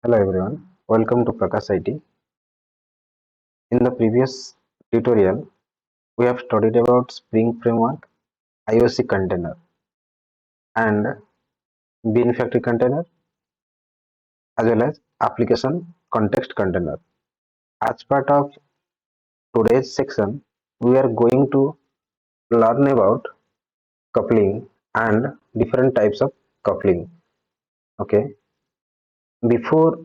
Hello everyone, welcome to Prakash IT. In the previous tutorial, we have studied about Spring Framework, IOC container, and Bean Factory container, as well as application context container. As part of today's section, we are going to learn about coupling and different types of coupling. Okay, before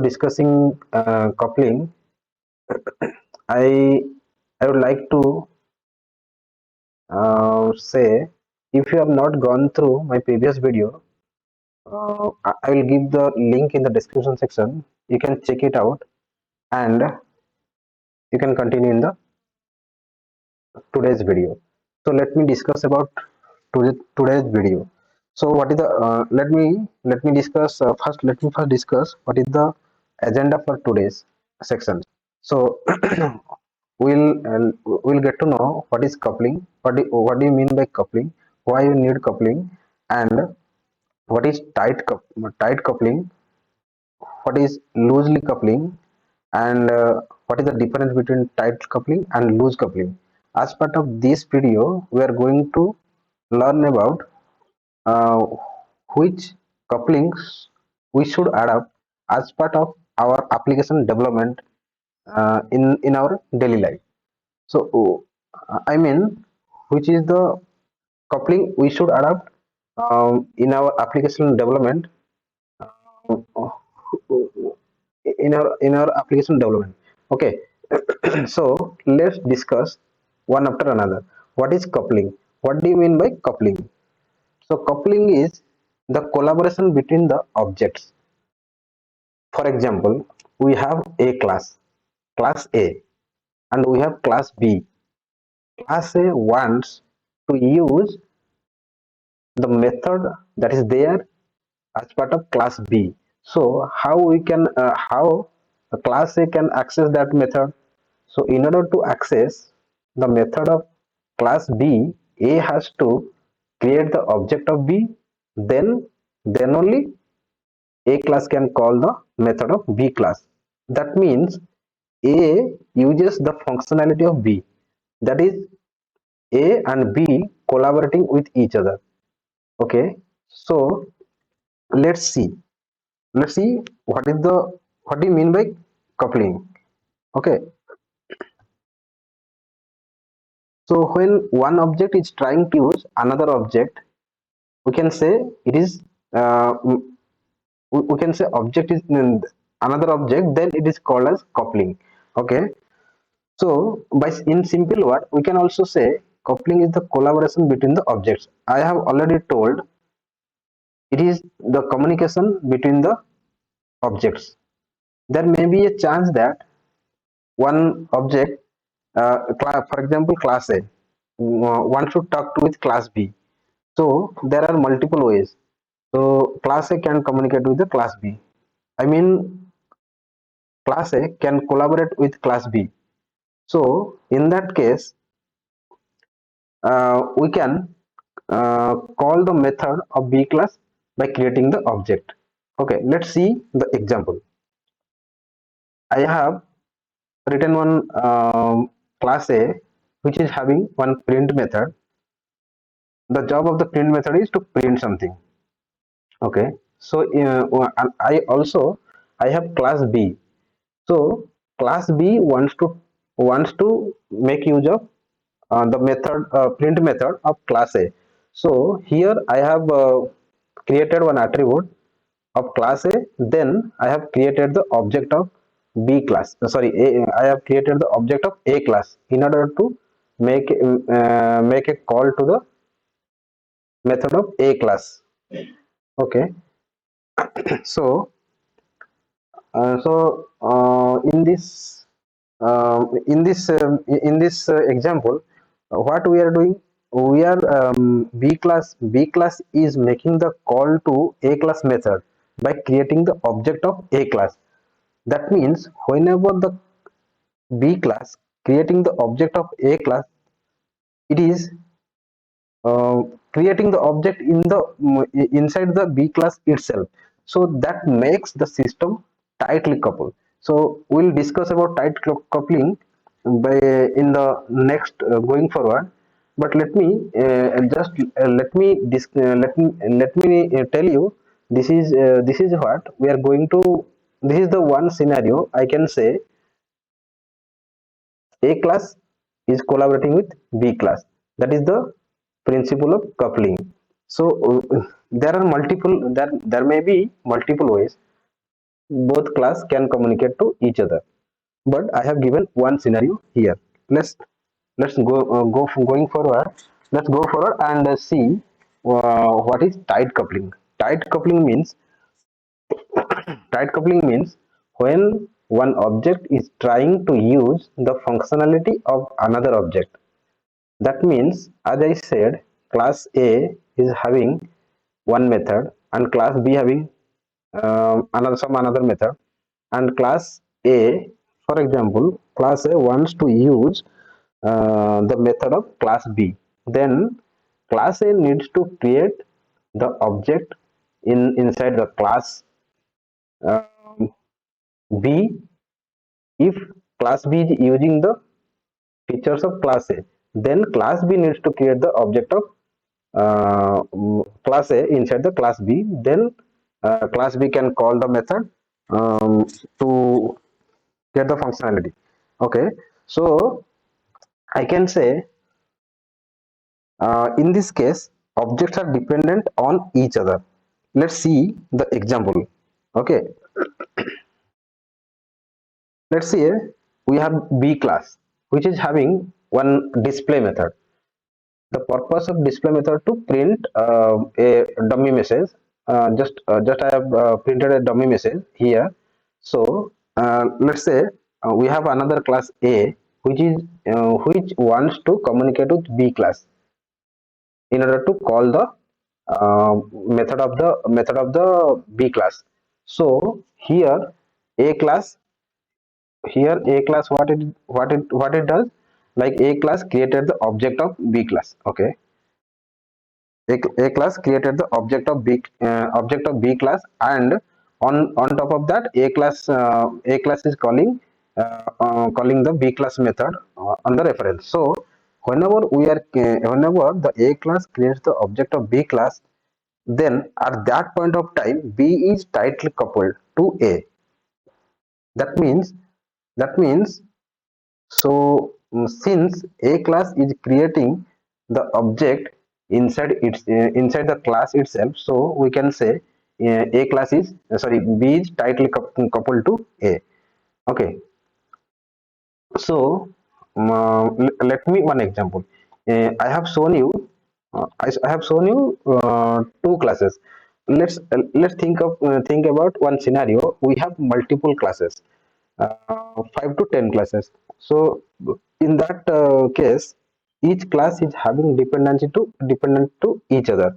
discussing coupling, I I would like to say if you have not gone through my previous video, I will give the link in the description section. You can check it out and you can continue in the today's video. So let me discuss about today's video. So what is the let me discuss let me first discuss what is the agenda for today's section. So we'll get to know what is coupling, what do you mean by coupling, why you need coupling, and what is tight coupling, what is loosely coupling, and what is the difference between tight coupling and loose coupling. As part of this video, we are going to learn about uh, which couplings we should adapt as part of our application development in our daily life. So I mean, which is the coupling we should adapt in our application development, uh, in our application development. Okay. So let's discuss one after another. What is coupling? What do you mean by coupling? So coupling is the collaboration between the objects. For example, we have a class A, and we have class B. Class A wants to use the method that is there as part of class B. So how a class A can access that method? So in order to access the method of class B, A has to create the object of B, then only A class can call the method of B class. That means A uses the functionality of B. That is A and B collaborating with each other. Okay. So let's see. Let's see what do you mean by coupling. Okay. So when one object is trying to use another object, we can say it is we can say object is another object, then it is called as coupling. Okay. So by in simple word, we can also say coupling is the collaboration between the objects. I have already told it is the communication between the objects. There may be a chance that one object, for example, class A, one should talk to with class B. So there are multiple ways. So class A can communicate with the class B. I mean, class A can collaborate with class B. So in that case, we can call the method of B class by creating the object. Okay, let's see the example. I have written one class A which is having one print method. The job of the print method is to print something. Okay, so I have class B. So class B wants to make use of the method print method of class A. So here I have created one attribute of class A, then I have created the object of B class, I have created the object of A class in order to make a call to the method of A class. Okay. So in this example, what we are doing, we are B class is making the call to A class method by creating the object of A class. That means whenever the B class creating the object of A class, it is uh, creating the object inside the B class itself. so that makes the system tightly coupled. So we'll discuss about coupling by in the next going forward, but let me just let me tell you, this is what we are going to, this is the one scenario I can say. A class is collaborating with B class. That is the principle of coupling. So there are multiple, there may be multiple ways both class can communicate to each other. But I have given one scenario here. Let's going forward. Let's go forward and see what is tight coupling. Tight coupling means Tight coupling means when one object is trying to use the functionality of another object. That means, as I said, class A is having one method and class B having another method, and class A, for example, class A wants to use the method of class B. Then class A needs to create the object inside the class um, B. If class B is using the features of class A, then class B needs to create the object of class A inside the class B. Then class B can call the method to get the functionality. Okay, so I can say in this case objects are dependent on each other. Let's see the example. Okay, let's say we have B class which is having one display method. The purpose of display method to print a dummy message. Just I have printed a dummy message here. So let's say we have another class A which wants to communicate with B class in order to call the method of the B class. So here A class, here A class, what it does, like A class created the object of B class. Okay, a class created the object of B class, and on top of that A class is calling the B class method on the reference. So whenever the A class creates the object of B class, then at that point of time B is tightly coupled to A. That means that means so since A class is creating the object inside the class itself, so we can say A class is sorry B is tightly coupled to A. Okay, so let me one example. I have shown you. I have shown you two classes. Let's think about one scenario. We have multiple classes, 5 to 10 classes. So in that case, each class is having dependent to each other.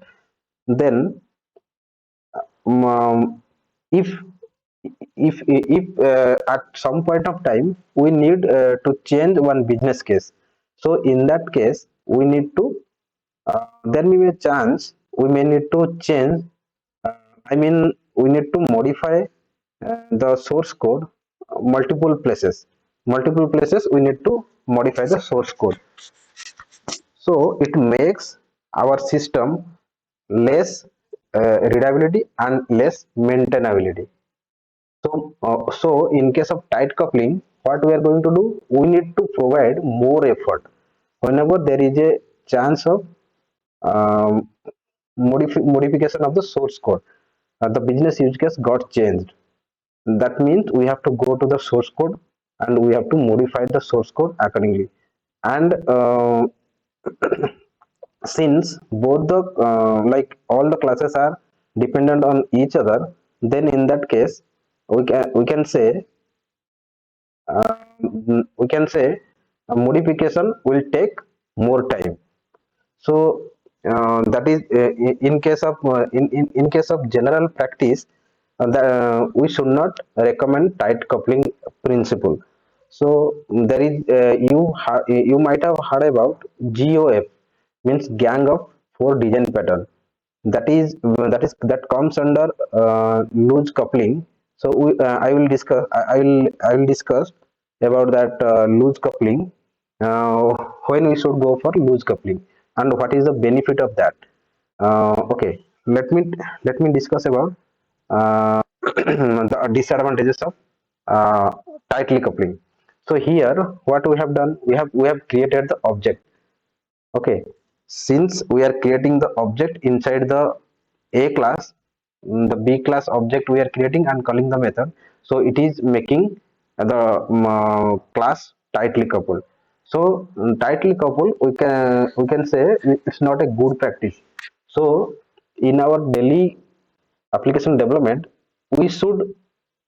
Then um, if if at some point of time we need to change one business case, so in that case we need to there may be a chance we may need to change, I mean we need to modify the source code multiple places we need to modify the source code. So it makes our system less readability and less maintainability. So in case of tight coupling, what we are going to do, we need to provide more effort. Whenever there is a chance of um, modification of the source code, the business use case got changed. That means we have to go to the source code and we have to modify the source code accordingly. And since both the like all the classes are dependent on each other, then in that case we can say a modification will take more time. So that is in case of in case of general practice, we should not recommend tight coupling principle. So there is you might have heard about GOF, means gang of four design pattern. that comes under loose coupling. So I will discuss about that loose coupling, uh, when we should go for loose coupling and what is the benefit of that. Okay, let me discuss about the disadvantages of uh, tightly coupling. So here what we have done, we have created the object. Okay, since we are creating the object inside the A class, the B class object we are creating and calling the method, so it is making the class tightly coupled. So tightly coupled, we can say it's not a good practice. So in our daily application development, we should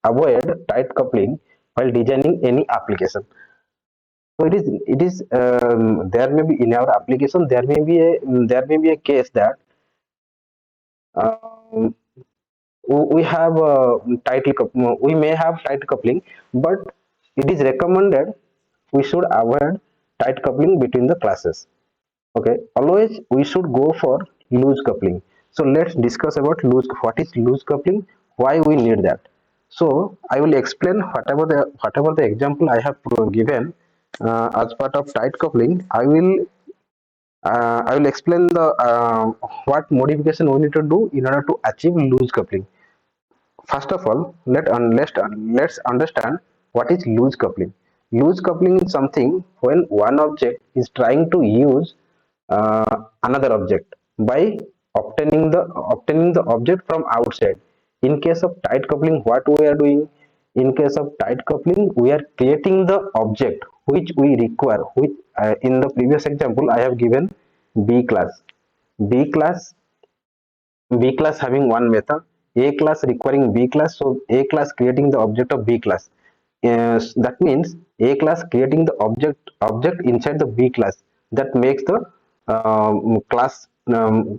avoid tight coupling while designing any application. So it is there may be in our application, there may be a case that um, we have we may have tight coupling, but it is recommended we should avoid tight coupling between the classes. Okay, always we should go for loose coupling. So let's discuss about what is loose coupling, why we need that. So I will explain whatever the example I have given as part of tight coupling. I will explain the what modification we need to do in order to achieve loose coupling. First of all, let's understand what is loose coupling. Loose coupling is something when one object is trying to use another object by obtaining the object from outside. In case of tight coupling, what we are doing? In case of tight coupling, we are creating the object which we require. Which in the previous example I have given B class. B class B class having one method, A class requiring B class, so A class creating the object of B class. Yes, that means A class creating the object inside the B class. That makes the class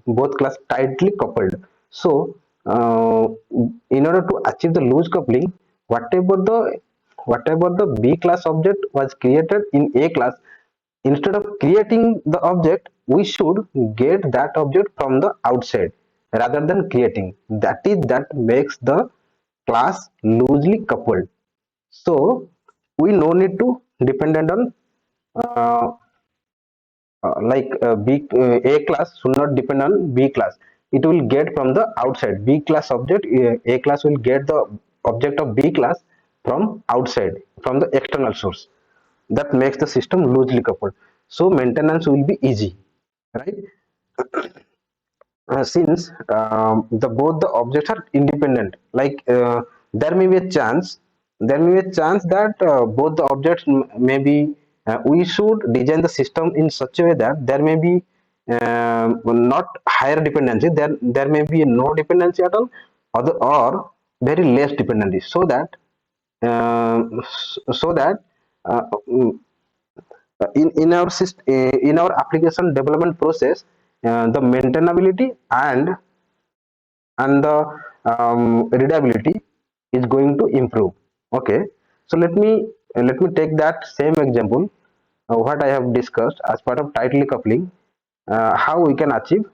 both class tightly coupled. So in order to achieve the loose coupling, whatever the whatever the B class object was created in A class, instead of creating the object, we should get that object from the outside rather than creating. That makes the class loosely coupled. So we no need to dependent on uh, A class should not depend on B class. It will get from the outside. B class object, A class will get the object of B class from outside, from the external source. That makes the system loosely coupled. So maintenance will be easy, right? Since the both the objects are independent, there may be a chance, that both the objects may be, we should design the system in such a way that there may be not higher dependency, there may be no dependency at all, or very less dependency, so that uh, so that uh, in our application development process, the maintainability and the readability is going to improve. Okay, so let me take that same example, what I have discussed as part of tightly coupling, how we can achieve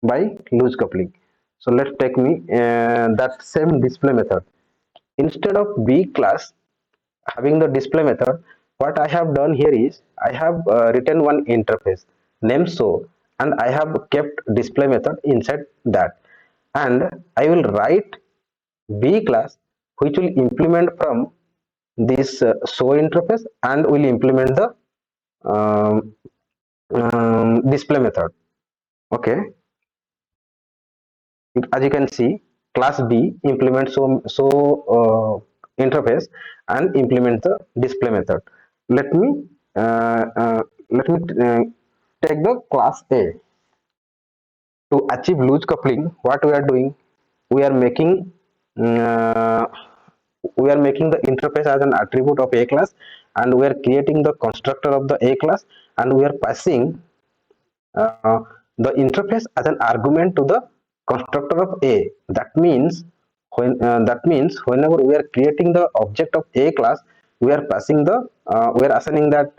by loose coupling. So let's take me that same display method. Instead of B class having the display method, what I have done here is I have written one interface named so, and I have kept display method inside that, and I will write B class which will implement from this show interface and will implement the um, display method. Okay, as you can see, class B implements interface and implement the display method. Let me uh, uh, let me take the class A. To achieve loose coupling, what we are doing, we are making uh, the interface as an attribute of A class, and we are creating the constructor of the A class, and we are passing uh, the interface as an argument to the constructor of A. That means whenever we are creating the object of A class, we are passing the we are assigning that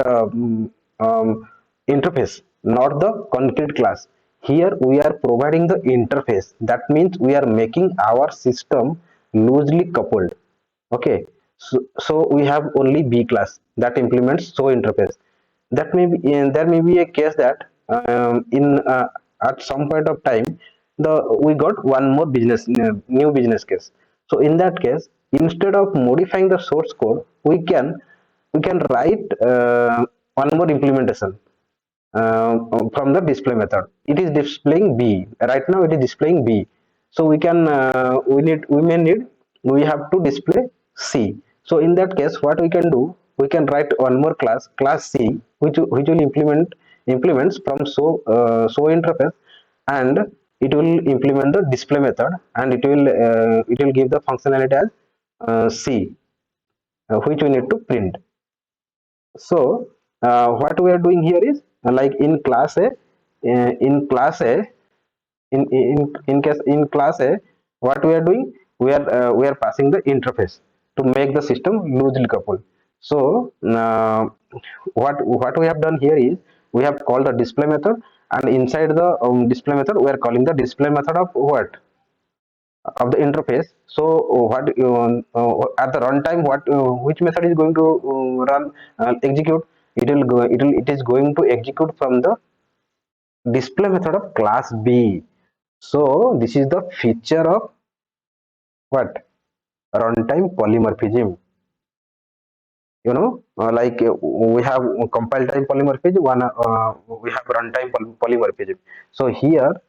interface, not the concrete class. Here we are providing the interface. That means we are making our system loosely coupled. Okay, so we have only B class that implements so interface. That may be there may be a case that in at some point of time the we got one more business new business case. So in that case, instead of modifying the source code, we can write one more implementation from the display method. It is displaying B. Right now it is displaying B. So we have to display C. So in that case, what we can do, we can write one more class C, which will implements from so interface, and it will implement the display method, and it will give the functionality as C, which we need to print. So what we are doing here is like in class A, in class A, in class A, what we are doing, we are passing the interface to make the system loosely coupled. So what we have done here is we have called the display method, and inside the display method we are calling the display method of what, of the interface. So what at the runtime, what which method is going to run execute, it is going to execute from the display method of class B. So this is the feature of what, runtime polymorphism. Like we have compile time polymorphism, we have runtime polymorphism. So here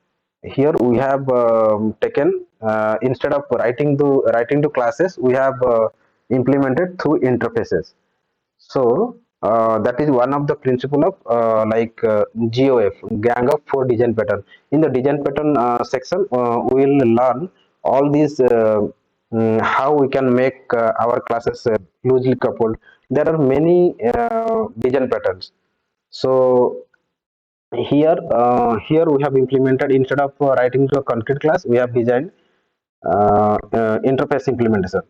we have taken, instead of writing to classes, we have implemented through interfaces. So that is one of the principle of GOF, gang of four design pattern. In the design pattern section, we will learn all these, how we can make our classes loosely coupled. There are many design patterns. So here we have implemented, instead of writing to a concrete class, we have designed interface implementation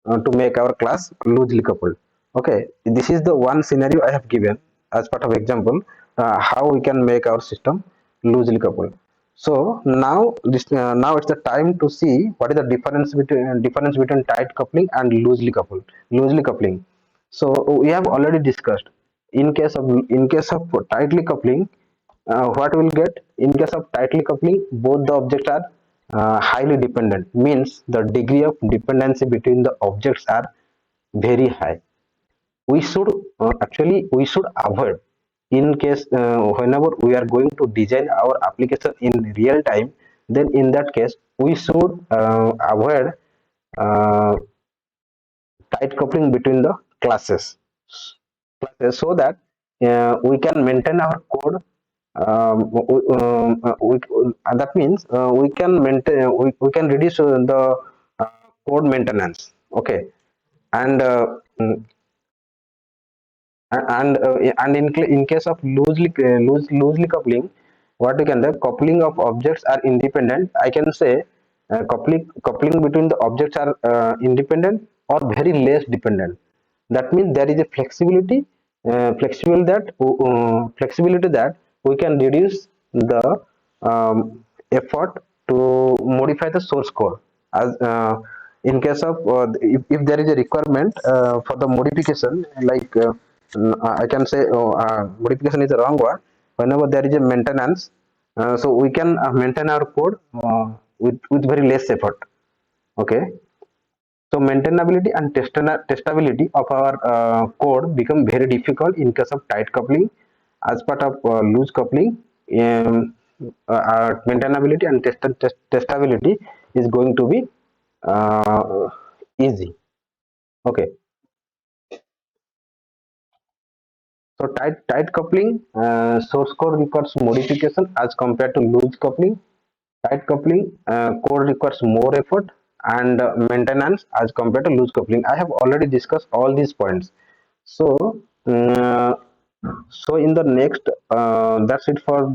to make our class loosely coupled. Okay, this is the one scenario I have given as part of example, how we can make our system loosely coupled. So now it's the time to see what is the difference between tight coupling and loosely coupling. So we have already discussed, in case of tightly coupling, what we'll get, in case of tightly coupling, both the objects are highly dependent, means the degree of dependency between the objects are very high. We should we should avoid, in case whenever we are going to design our application in real time, then in that case we should avoid uh, tight coupling between the classes, so that we can maintain our code. That means we can reduce the uh, code maintenance. Okay, and in case of loosely coupling, what we can do, coupling of objects are independent. I can say coupling between the objects are independent or very less dependent. That means there is a flexibility that we can reduce the effort to modify the source code. As in case of if there is a requirement for the modification, like I can say modification is a wrong word. Whenever there is a maintenance, so we can maintain our code with very less effort. Okay, so maintainability and testability of our code become very difficult in case of tight coupling. As part of loose coupling, maintainability and testability is going to be easy. Okay, so tight coupling, source code requires modification as compared to loose coupling. Tight coupling, code requires more effort and maintenance as compared to loose coupling. I have already discussed all these points. So, uh, so in the next, that's it for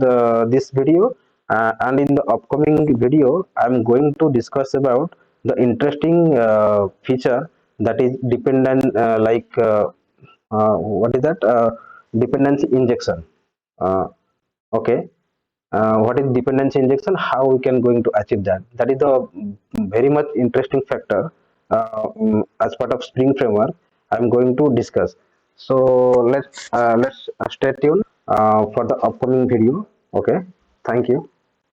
this video. And in the upcoming video, I'm going to discuss about the interesting feature, that is dependent, what is that? Dependency injection. Uh, okay. what is dependency injection, how we can going to achieve that. That is the very much interesting factor as part of Spring Framework I'm going to discuss. So let's stay tuned for the upcoming video. Okay, thank you.